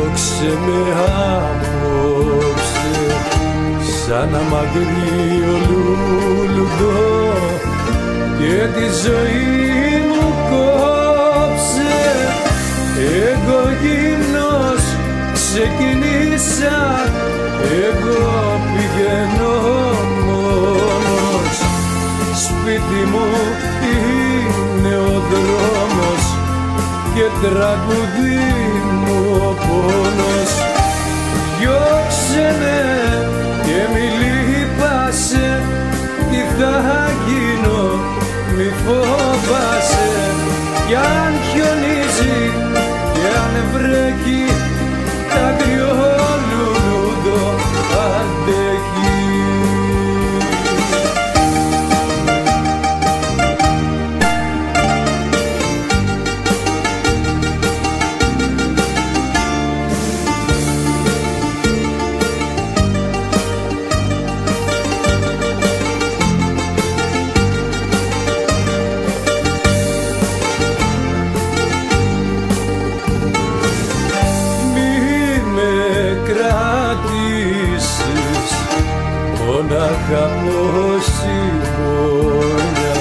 διώξε με απόψε σαν ένα μακρύ λουλουδό και τη ζωή μου κόψε. Εγώ γυμνός ξεκινήσα, εγώ πηγαίνω μόνος. Σπίτι μου είναι ο δρόμος και τραγουδί μου ο πόνος. Διώξε με και μη λυπάσαι, τι θα γίνω μη φοβάσαι. Κι αν χιονίζει και αν βρέχει, τ' άγριο λουλούδο αντέχει. Μονάχα πως η γωνιά,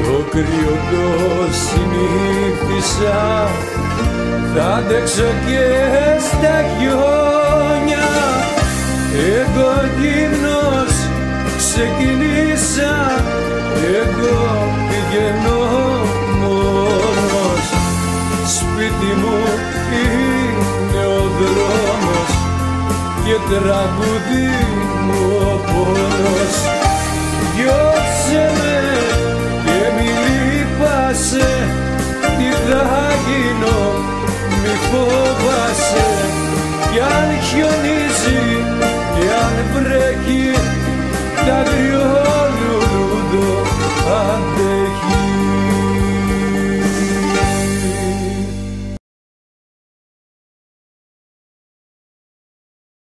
το κρύο το συνήθισα, θα αντέξω και στα χιόνια. Εγώ γυμνός ξεκινήσα, εγώ πηγαίνω μόνος. Σπίτι μου είναι ο δρόμος και τραγουδί μου ο πόνος.